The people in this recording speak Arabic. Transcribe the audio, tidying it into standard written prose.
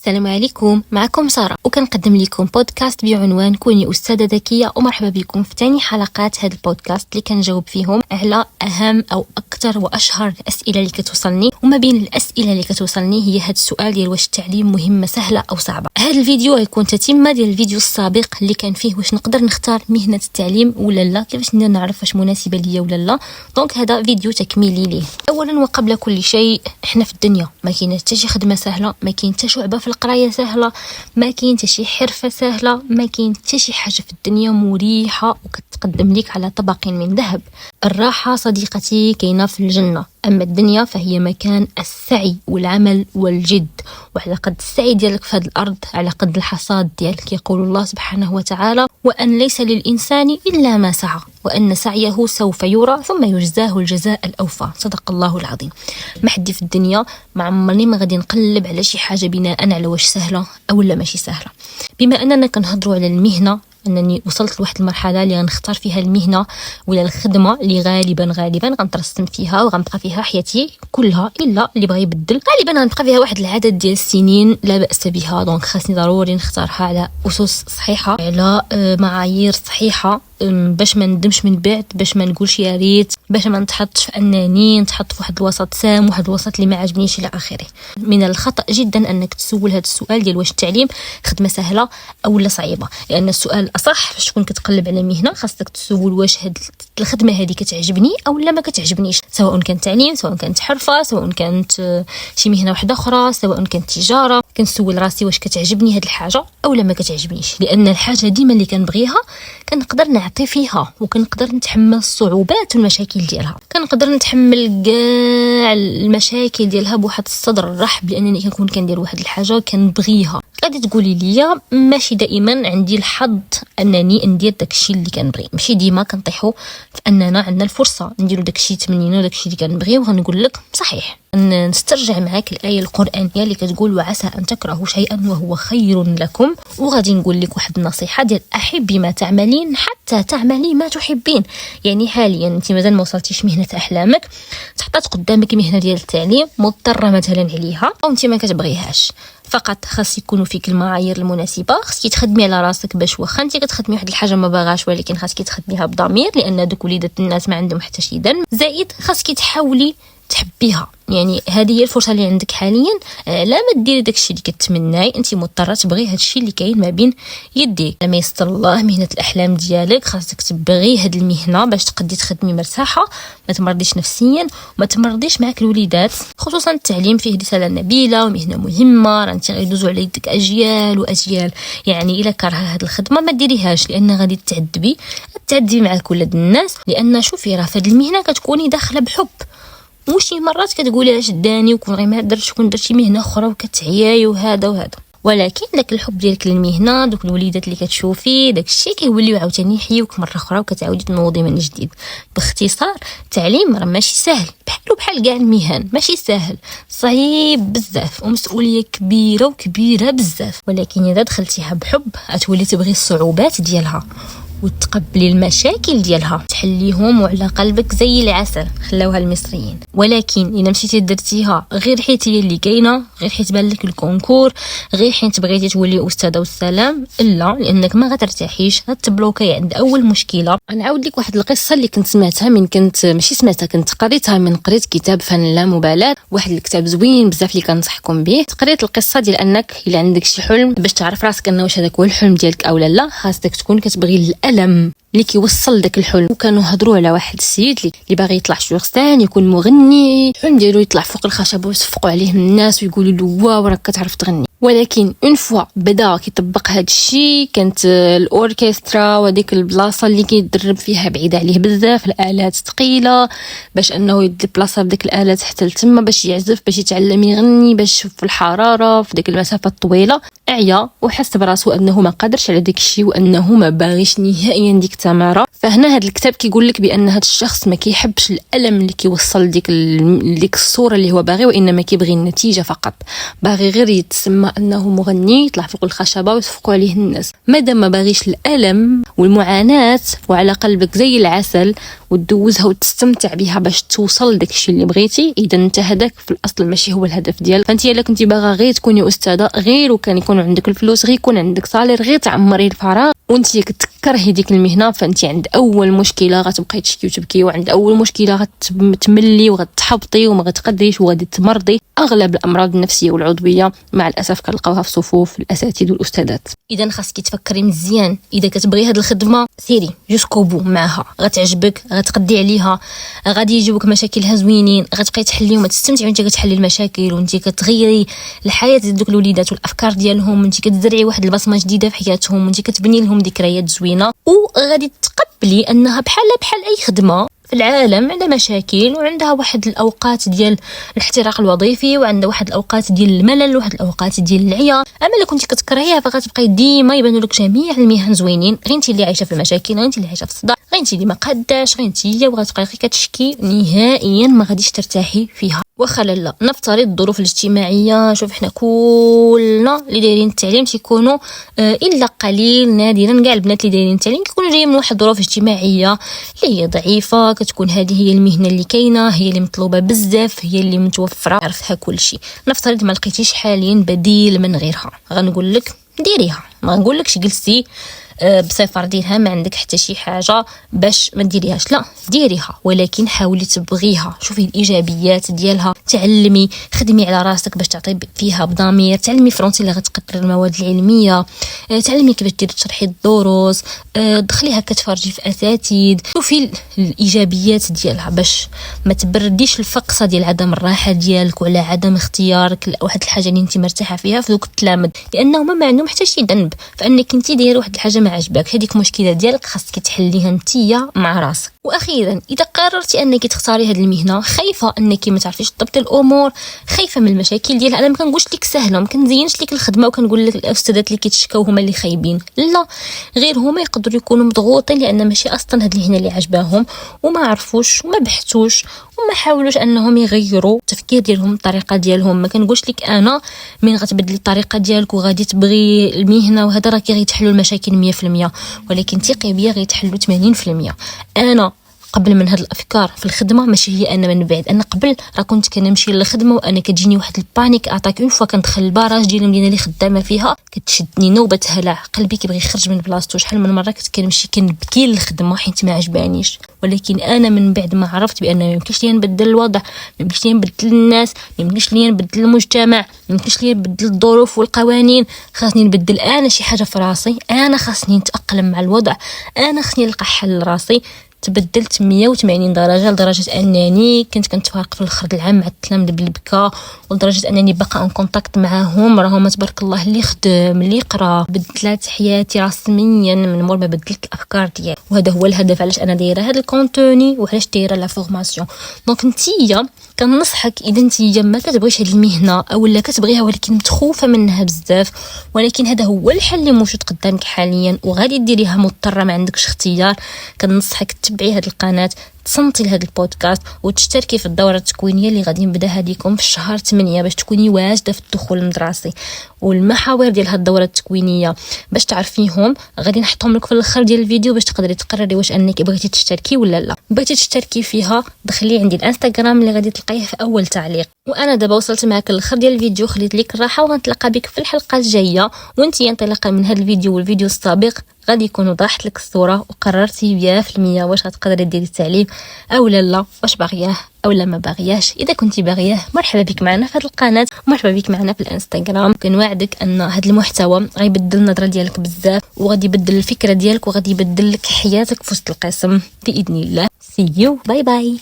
السلام عليكم، معكم سارة وكنقدم لكم بودكاست بعنوان كوني أستاذة ذكية. ومرحبا بكم في تاني حلقات هذا البودكاست اللي كنجاوب فيهم على أهم أو أكثر وأشهر الأسئلة اللي كتوصلني. وما بين الأسئلة اللي كتوصلني هي هذا السؤال ديال واش التعليم مهمة سهلة أو صعبة. هذا الفيديو غيكون تتمة ديال الفيديو السابق اللي كان فيه واش نقدر نختار مهنة التعليم ولا لا، كيفاش نعرف واش مناسبة ليا ولا لا. دونك هذا فيديو تكميلي ليه. أولا وقبل كل شيء، احنا في الدنيا ما كاين حتى شي خدمة سهلة، ما كاين حتى شعبة في القرايه سهله، ما كاين حتى شي حرفه سهله، ما كاين حتى شي حاجه في الدنيا مريحه وكتقدم لك على طبق من ذهب. الراحه صديقتي كاينه في الجنه، اما الدنيا فهي مكان السعي والعمل والجد، وعلى قد السعي ديالك في هذه الارض على قد الحصاد ديالك. يقول الله سبحانه وتعالى: وان ليس للانسان الا ما سعى وان سعيه سوف يرى ثم يجزاه الجزاء الاوفى. صدق الله العظيم. ما حدي في الدنيا ما عمرني ما غادي نقلب على شي حاجه بناء على واش سهله او لا ماشي سهله. بما اننا كنهضروا على المهنه، انني وصلت لواحد المرحله اللي غنختار فيها المهنه ولا الخدمه اللي غالبا غنترسم فيها وغنبقى فيها حياتي كلها، الا اللي بغى يبدل غالبا غنبقى فيها واحد العدد ديال السنين لا باس بها. دونك خاصني ضروري نختارها على اسس صحيحه، على معايير صحيحه، باش ما ندمش من بعد، باش ما نقولش يا ريت، باش ما نتحطش في انني نتحط في واحد الوسط سام، واحد الوسط اللي ما عجبنيش الى اخره. من الخطا جدا انك تسول هذا السؤال ديال واش التعليم خدمه سهله او لا صعيبه، لان السؤال اصح باش تكون كتقلب على مهنه خاصك تسول واش هاد الخدمه هذه كتعجبني او لا ما كتعجبنيش، سواء كانت تعليم، سواء كانت حرفه، سواء كانت شي مهنه واحده اخرى، سواء كانت تجاره. كنسول راسي واش كتعجبني هاد الحاجه او لا ما كتعجبنيش، لان الحاجه ديما اللي كنبغيها كنقدر نعطي فيها وكنقدر نتحمل الصعوبات والمشاكل ديالها، كنقدر نتحمل كاع المشاكل ديالها بواحد الصدر الرحب، لانني كنكون كندير واحد الحاجه كنبغيها. غادي تقولي لي ماشي دائما عندي الحظ انني ندير داكشي اللي كنبغي، ماشي ديما كنطيحوا في اننا عندنا الفرصه نديروا داكشي تمنينا وداكشي اللي كنبغي. وغنقول لك صحيح، نسترجع معاك الايه القرانيه اللي كتقول: وعسى ان تكرهوا شيئا وهو خير لكم. وغادي نقول لك واحد النصيحه ديال: احبي ما تعملين حتى تعملي ما تحبين. يعني حاليا انت مازال ما وصلتيش مهنه احلامك، تحطات قدامك مهنه ديال التعليم مضطره مثلا عليها او انت ما كتبغيهاش، فقط خاص يكونوا فيك المعايير المناسبه. خاصك تخدمي على راسك باش واخا انت كتخدمي واحد الحاجه ما باغاش، ولكن خاصك تخدميها بضمير، لان دوك وليدات الناس ما عندهم حتى شي ذنب. زائد خاصك تحاولي تحبيها، يعني هذه هي الفرصه اللي عندك حاليا. لا ما ديري داكشي اللي كتمناي، انت مضطره تبغي هادشي اللي كاين ما بين يديك. لما يستر الله مهنه الاحلام ديالك خاصك تبغي هاد المهنه باش تقدي تخدمي مرتاحه، ما تمرضيش نفسيا وما تمرضيش معك الوليدات. خصوصا التعليم فيه رساله نبيله ومهنه مهمه، راه انت غيدوزوا على يدك اجيال واجيال. يعني الا كره هاد الخدمه ما ديريهاش، لان غادي تعذبي معك ولاد الناس. لان شوفي راه في هاد المهنه كتكوني داخله بحب، وشي مرات كتقولي علاش داني وكون غير ما درتش كون درتي مهنه اخرى وكتعياي وهذا، ولكن داك الحب ديالك للمهنه، دوك الوليدات اللي كتشوفي، داك الشيء كيوليو عاوتاني يحيوك مره اخرى وكتعاودي تنوضي من جديد. باختصار التعليم راه ماشي سهل، بحال كاع المهن ماشي سهل، صعيب بزاف ومسؤوليه كبيره بزاف. ولكن اذا دخلتيها بحب غتولي تبغي الصعوبات ديالها وتقبلي المشاكل ديالها، تحليهم وعلى قلبك زي العسل، خلاوها المصريين. ولكن الا مشيتي درتيها غير حيت هي اللي كاينه، غير حيت بان لك الكونكور، غير حيت بغيتي تولي استاذه والسلام، لا، لانك ما غترتاحيش، غتبلوكي عند اول مشكله. نعاود لك واحد القصه اللي كنت كنت قريت كتاب فن اللامبالاه، واحد الكتاب زوين بزاف اللي كنصحكم به. قريت القصه ديال انك الا عندك شي حلم، باش تعرف راسك انه واش هذاك هو الحلم ديالك او لا، خاصك تكون كتبغي الألم اللي كيوصل داك الحلم. وكانوا هضروا على واحد السيد اللي باغي يطلع شورستان، يكون مغني، الحلم ديالو يطلع فوق الخشبه ويصفقوا عليه الناس ويقولوا له واو راك كتعرف تغني. ولكن اون فوا بدا كيطبق هذا الشيء، كانت الاوركسترا وديك البلاصه اللي كيدرب فيها بعيده عليه بزاف، الالات ثقيله، باش انه يدبلاصا بديك الالات حتى لتما باش يعزف، باش يتعلم يغني، باش في الحراره في ديك المسافه الطويله. اعيا وحس براسو انه ما قادرش على داك الشيء وانه ما باغيش نهائيا ديك التماره. فهنا هذا الكتاب كيقول لك بان هذا الشخص ما كيحبش الالم اللي كيوصل ديك الصوره اللي هو باغي، وانما كيبغي النتيجه فقط، باغي غير يتسمى انه مغني، يطلع فوق الخشبه ويصفقوا عليه الناس. مادام ما باغيش الالم والمعاناه وعلى قلبك زي العسل وتدوزها وتستمتع بها باش توصل لداك الشيء اللي بغيتي. اذا انت هذاك في الاصل ماشي هو الهدف ديالك. فانت الا كنتي باغا غير تكوني استاذه، غير وكان يكون عندك الفلوس، غير يكون عندك صالير، غير تعمري الفراغ وانت كتكرهي ديك المهنه، فانت عند اول مشكله غتبقاي تشكي وتبكي، وعند اول مشكله غتملي وغتحبطي وما غتقدريش وغادي تمرضي. اغلب الامراض النفسيه والعضويه مع الاسف كنلقاوها في صفوف الاساتذه والاستاذات. اذا خاصك تفكري مزيان، اذا كتبغي هذه الخدمه سيري جوسكو بو معها، غتعجبك، غتقدي عليها، غادي يجيوك مشاكلها زوينين، غتبقاي تحليهم وتستمتعي وانت كتحلي المشاكل وانت كتغيري الحياه ديال دوك الوليدات والافكار ديالهم، وانت كتزرعي واحد البصمه جديده في حياتهم، وانت كتبني لهم ذكريات زوينه، وغادي تقبلي انها بحال اي خدمه في العالم عندها مشاكل وعندها واحد الاوقات ديال الاحتراق الوظيفي، وعندها واحد الاوقات ديال الملل، وواحد الاوقات ديال العيا. اما الا كنتي كتكرهيها فغتبقاي ديما يبانوا لك جميع المهن زوينين، غير انت اللي عايشه في المشاكل، غير انت اللي عايشه في الصداع، غير انت اللي ما قاداش، غير انت وغتبقاي كتشكي، نهائيا ما غاديش ترتاحي فيها. واخا لا نفترض الظروف الاجتماعيه، شوف حنا كلنا اللي دايرين التعليم تيكونوا الا قليل نادرا كاع البنات اللي دايرين التعليم كيكونوا جايين من واحد الظروف اجتماعيه اللي هي ضعيفه، كتكون هذه هي المهنه اللي كاينه، هي اللي مطلوبه بزاف، هي اللي متوفره، عرفتها كل شيء. نفترض ما لقيتيش حاليا بديل من غيرها، غنقول لك ديريها، ما نقولكش جلسي بصفر ديرها ما عندك حتى شي حاجه باش ما ديريهاش، لا ديريها، ولكن حاولي تبغيها، شوفي الايجابيات ديالها، تعلمي، خدمي على راسك باش تعطي فيها بضمير، تعلمي فرونسي اللي غتقرر المواد العلميه، تعلمي كيفاش ديري تشرحي الدروس، دخليها كتفرجي في اساتذه، شوفي الايجابيات ديالها باش ما تبرديش الفقصه ديال عدم الراحه ديالك ولا عدم اختيارك لواحد الحاجه اللي انت مرتاحه فيها في دوك التلامذ، لانهم ما عندهم حتى شي ذنب فانك انت دايره واحد الحاجه ما عجبك. هذيك مشكله ديالك خاصك تحليها نتيا مع راسك. واخيرا اذا قررتي انك تختاري هذه المهنه، خايفه انك ما تعرفيش تضبطي الامور، خايفه من المشاكل ديالها، انا ما كنقولش لك سهله، ما كنزينش لك الخدمه وكنقول لك الاستاذات اللي كيتشكاو هما اللي خايبين، لا، غير هما يقدروا يكونوا مضغوطين لان ماشي اصلا هذه المهنه اللي عجباهم وما عرفوش وما بحثوش وما حاولوش انهم يغيروا التفكير ديالهم، الطريقه ديالهم. ما كنقولش لك انا من غتبدلي الطريقه ديالك وغادي تبغي المهنه وهذا راه غيتحلوا المشاكل 100%، ولكن ثقي بيا غيتحلوا 80%. انا قبل من هاد الافكار في الخدمه ماشي هي انا من بعد، انا قبل راه كنت كنمشي للخدمه وانا كتجيني واحد البانيك اتاك اون فوا كندخل الباراج ديال المدينه اللي خدامه فيها، كتشدني نوبه هلع، قلبي كيبغي يخرج من بلاصتو. شحال من مره كنت كنمشي كنبكي للخدمه حيت ما عجبانيش، ولكن انا من بعد ما عرفت بان ما يمكنش لي نبدل الوضع، ما يمكنش لي نبدل الناس، ما يمكنش لي نبدل المجتمع، ما يمكنش لي نبدل الظروف والقوانين، خاصني نبدل انا شي حاجه في راسي، انا خاصني نتاقلم مع الوضع، انا خاصني نلقى حل لراسي. تبدلت 180 درجه لدرجه انني كنت كنتفارق في الخرد العام مع التلامذه بالبكا، ولدرجه انني باقا اون كونتاكت معاهم، راهم تبارك الله اللي خدم اللي قرا. بدلت حياتي رسميا من مور ما بدلت الافكار ديالي، وهذا هو الهدف علاش انا دايره هذا الكونتوني وعلاش دايره لا فورماسيون. دونك نتيا كنصحك اذا نتيا ما كتبغيش هذه المهنه او لا كتبغيها ولكن متخوفه منها بزاف، ولكن هذا هو الحل اللي موجود قدامك حاليا وغادي ديريها مضطره ما عندكش اختيار، كنصحك تتبعي هذه القناه، تصنتي لهذا البودكاست وتشتركي في الدوره التكوينيه اللي غادي نبداها لكم في شهر 8 باش تكوني واجده في الدخول المدرسي. والمحاور ديال هذه الدوره التكوينيه باش تعرفيهم غادي نحطهم لك في الاخر ديال الفيديو باش تقدري تقرري واش انك بغيتي تشتركي ولا لا. بغيتي تشتركي فيها دخلي عندي الانستغرام اللي غادي تلقايه في اول تعليق. وانا دابا وصلت معك للاخر ديال الفيديو، خليت لك الراحه وغنتلاقى بك في الحلقه الجايه، وانت انطلاقا من هذا الفيديو والفيديو السابق غادي يكون وضحت لك الصوره وقررتي 100% واش غتقدري ديري التعليم او لا، واش باغياه او لا ما باغياش. اذا كنتي باغياه مرحبا بك معنا في هذه القناه، مرحبا بك معنا في الانستغرام. كنوعدك ان هذا المحتوى غيبدل النظره ديالك بزاف وغادي يبدل الفكره ديالك وغادي يبدل لك حياتك في وسط القسم باذن الله. سي يو، باي باي.